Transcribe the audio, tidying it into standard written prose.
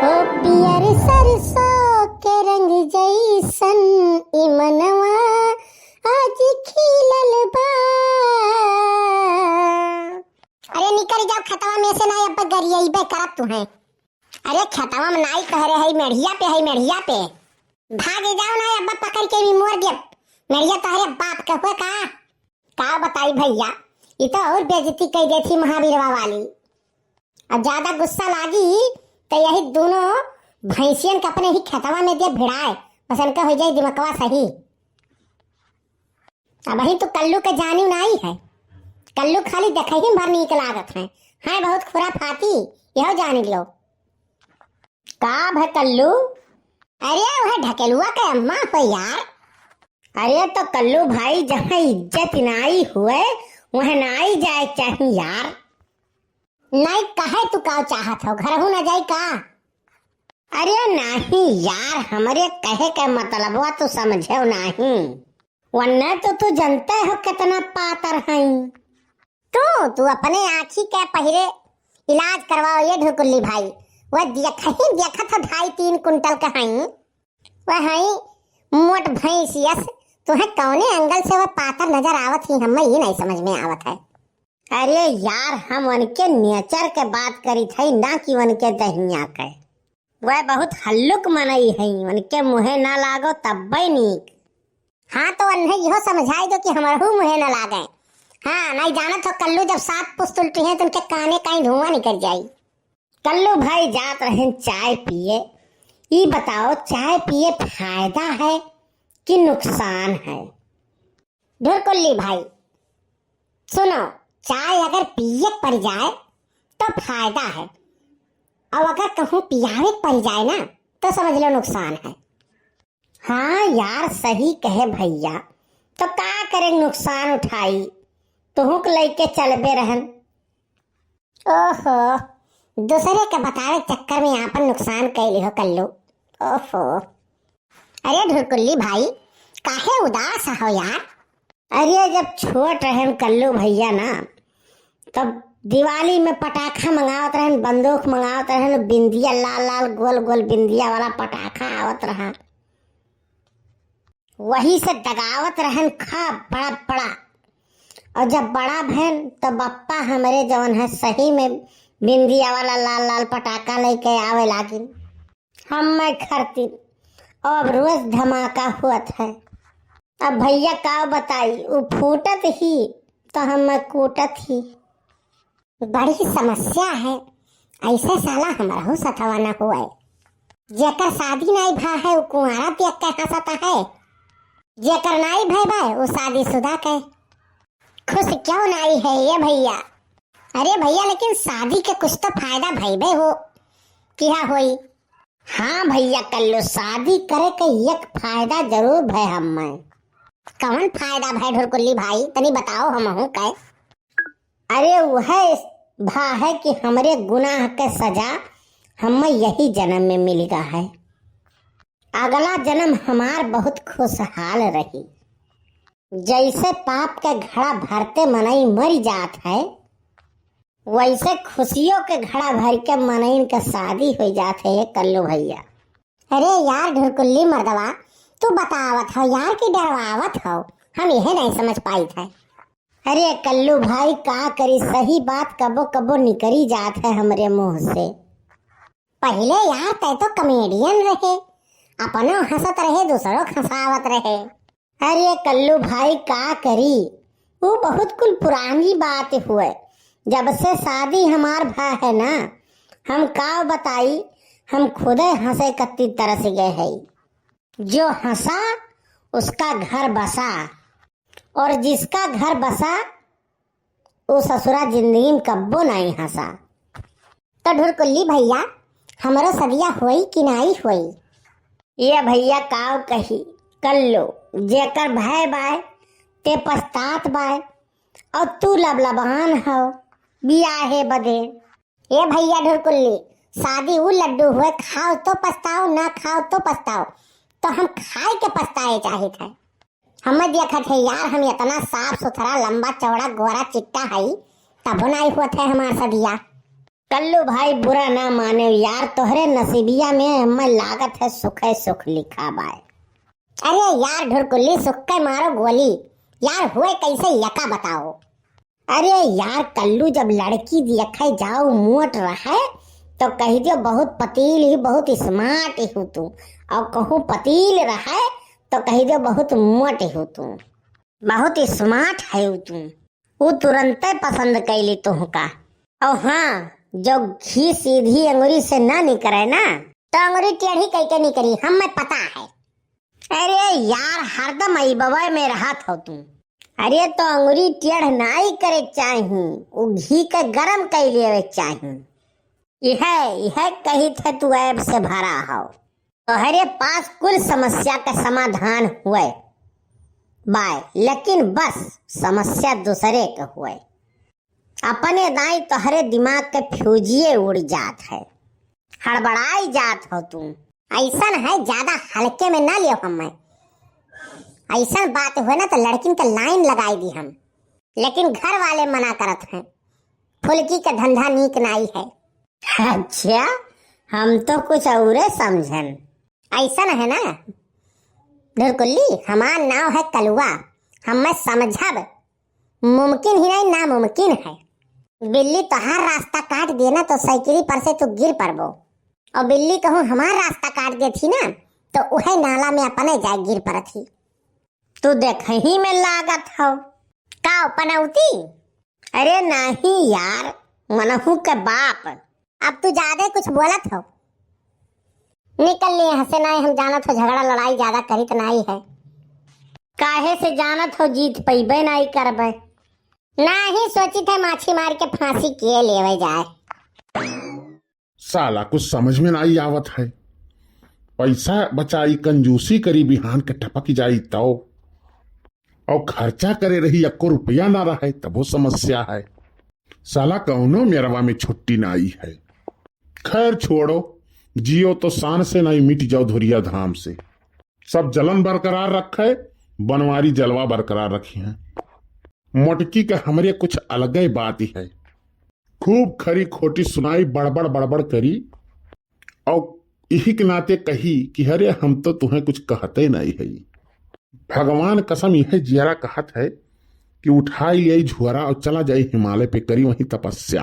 ओ पियर सरसों के रंग जैसन ई मनवा आज खिलल बा। अरे निकल जाओ खतवा में से, ना अब गरियबे करत तू है। अरे खतवा में नाई कह रहे है, मेढ़िया पे है, मेढ़िया पे भागे जाओ ना, अब पकड़ के भी मोर दे। मेढ़िया तोहरे बाप के हुए का बताई भैया, ये तो और बेइज्जती कह देती महावीरवा वाली। अब ज्यादा गुस्सा लागी तो यही दोनों भैंसियन के अपने ही खेतवा में दे भिड़ाए, बस इनका हो जाए दिमकवा सही। अब वही तो कल्लू के जानी नहीं है, कल्लू खाली देखे ही भर नीक लागत है बहुत खुराफाती, यह जान लो। का है कल्लू? अरे वह ढकेलुआ के अम्मा हो यार। अरे तो कल्लू भाई, जहाँ इज्जत नाई हुए वह नाई जाए चाहिए यार। नहीं कहे तू का चाहत हो, घर हूं न जाई का? अरे नहीं यार, हमारे कहे का मतलब हुआ तो समझे नहीं, वरना तो तू जानते हो कितना पातर है। तू अपने आँखी के पहले इलाज करवाओ ये ढुकुल्ली भाई। वह देखा था 2.5-3 कुंटल का है, वह है मोट भैंस यस। तुम्हें कौने एंगल से वह पातर नजर आवत ही, हमें ये नहीं समझ में आवत है। अरे यार, हम उनके नेचर के बात करी थी, ना कि उनके दहिया के। वह बहुत हल्लुक मनई है, उनके मुहे ना लागो तब नीक। हाँ तो उन्हें यह समझाई दो कि हमारे मुहे न लागे। हाँ नहीं जाना तो कल्लू जब 7 पुस्त उल्टी है तो उनके काने कहीं धुआं निकल जाई। कल्लू भाई जात रहे चाय पिए, ये बताओ चाय पिए फायदा है कि नुकसान है? ढुरकुल्ली भाई सुनो, चाय अगर पिए पड़ जाए तो फायदा है, और अगर कहूँ पियावे पड़ जाए ना तो समझ लो नुकसान है। हाँ यार सही कहे भैया, तो का करें नुकसान उठाई, तुहुक लेके चलबे रहन। ओहो, दूसरे के बतावे चक्कर में यहाँ पर नुकसान कैली हो कल्लू। ओहो, अरे ढुरकुल्ली भाई काहे उदास हो यार? अरे जब छोट रहन कल्लू भैया ना, तब दिवाली में पटाखा मंगावत रहन, बंदूक मंगावत रहन, बिंदिया लाल लाल गोल गोल बिंदिया वाला पटाखा आवत रहा, वही से दगावत रहन खा बड़ा बड़ा। और जब बड़ा बहन तो बप्पा हमारे जवन है सही में बिंदिया वाला लाल लाल पटाखा लेके आवे लागिन, हम मैं खरती, और रोज धमाका हुआ है। अब भैया का बताई, वो फूटत ही तो हम मैं कूटत ही। बड़ी समस्या है, ऐसे साला हमारा सथवा न हुआ है। जेकर शादी नहीं भा है वो कुंवारा देख के हंसता है, जेकर नहीं भाई भाई वो शादीशुदा के खुश क्यों नहीं है ये भैया? अरे भैया लेकिन शादी के कुछ तो फायदा भई हो क्या होई? हाँ भैया कल्लू, शादी करे के एक फायदा जरूर भय हमें। कौन फायदा भाई ढुरकुल्ली भाई, तनी बताओ हम हूँ कहे। अरे वह भा है कि हमारे गुनाह के सजा हमें यही जन्म में मिल गया है, अगला जन्म हमार बहुत खुशहाल रही। जैसे पाप के घड़ा भरते मनई मर जात है, वैसे खुशियों के घड़ा भर के मनई के शादी हो जात है कल्लू भैया। अरे यार ढुरकुल्ली मर्दवा, तू बतावत हो यार कि डरवावत हो, हम यह नहीं समझ पाई थे। अरे कल्लू भाई का करी, सही बात कबो कबो निकली जात है हमरे मुंह से। पहले यार तय तो कॉमेडियन रहे, अपनों हंसत रहे दूसरों हंसावत रहे। अरे कल्लू भाई का करी, वो बहुत कुल पुरानी बात हुए, जब से शादी हमार भा है ना, हम का बताई, हम खुदे हंसे कत्ती तरस गए है। जो हंसा उसका घर बसा, और जिसका घर बसा वो ससुरा जिंदगी में कब्बो नहीं हंसा। तो ढुरकुल्ली भैया हमारो सदिया हुई कि नहीं हुई? ये भैया काव कही कल्लू, जेकर भय बाय ते पछतात बाय, और तू लबलबान हो बियाहे बदे। ये भैया ढुरकुल्ली, शादी वो लड्डू हुए, खाओ तो पछताओ, ना खाओ तो पछताओ, तो हम खाए के पछताए चाहे थे। हमें देखा थे यार, हम इतना साफ सुथरा लंबा चौड़ा गोरा चिट्टा है, तब नहीं हुआ थे हमारा सदिया। कल्लू भाई बुरा ना माने यार, तोहरे नसीबिया में हमें लागत है सुखे सुख लिखा बाय। अरे यार ढुरकुल्ली, सुख के मारो गोली यार, हुए कैसे यका बताओ। अरे यार कल्लू, जब लड़की देखे जाओ मोट रहे तो कह दियो बहुत पतील ही, बहुत स्मार्ट ही तू, और कहूँ पतील रहे तो कह दियो बहुत मोट ही तू, बहुत स्मार्ट है तू। वो तुरंत पसंद कैली तुहका। और हाँ, जो घी सीधी अंगुरी से ना निकले ना तो अंगुरी टेढ़ी कह के निकली, हमें पता है। अरे यार हरदम आई बवाई में रहा था तू। अरे तो अंगुरी टेढ़ नाई करे चाहिए, वो घी के गरम कर लिए चाहिए। यह कही थे तू ऐब से भरा हो, तोहरे पास कुल समस्या का समाधान हुए बाय, लेकिन बस समस्या दूसरे के हुए। अपने दाई तोहरे दिमाग के फ्यूजिए उड़ जात है, हड़बड़ाई जात हो तू। ऐसा है ज्यादा हल्के में ना लियो हमें। ऐसा बात हुए ना तो लड़किन का लाइन लगाई दी हम, लेकिन घर वाले मना करत हैं, फुल्की का धंधा नीक नाई है। अच्छा, हम तो कुछ और समझन। ऐसा है ना ढुरकुल्ली, हमार नाव है कलुआ, हमें समझब मुमकिन ही नहीं नामुमकिन है। बिल्ली तोहार रास्ता काट दिए ना तो साइकिल पर से तू गिर पड़बो, और बिल्ली कहूँ हमार रास्ता काट दे थी ना तो वह नाला में अपने जाए गिर पड़ थी। तू देख ही में लागत हो का पनौती। अरे नहीं यार, मनहू के बाप, अब तू ज्यादा कुछ बोलत हो। निकल लिए हंसे नहीं, हम जानत हो झगड़ा लड़ाई ज्यादा करित नहीं है। काहे से जानत हो जीत पैबे नहीं करबे। नहीं सोची थे माछी मार के फांसी किए लेवे जाए। साला कुछ समझ में नहीं आवत है। पैसा बचाई कंजूसी करी बिहान के टपक जाई तो, और खर्चा करे रही एको रुपया ना रहे तब वो समस्या है। साला कौनो मेरवा में छुट्टी ना आई है। खैर छोड़ो, जियो तो शान से नहीं मिट जाओ धुरिया धाम से। सब जलन बरकरार रखे, बनवारी जलवा बरकरार रखी है। मोटकी का हमरे कुछ अलग ही बात ही है। खूब खरी खोटी सुनाई, बड़बड़ बड़बड़ करी, और यही के नाते कही कि अरे हम तो तुम्हें कुछ कहते नहीं है। भगवान कसम यह जियारा कहत है कि उठाई ले झुआरा और चला जाए हिमालय पे, करी वहीं तपस्या।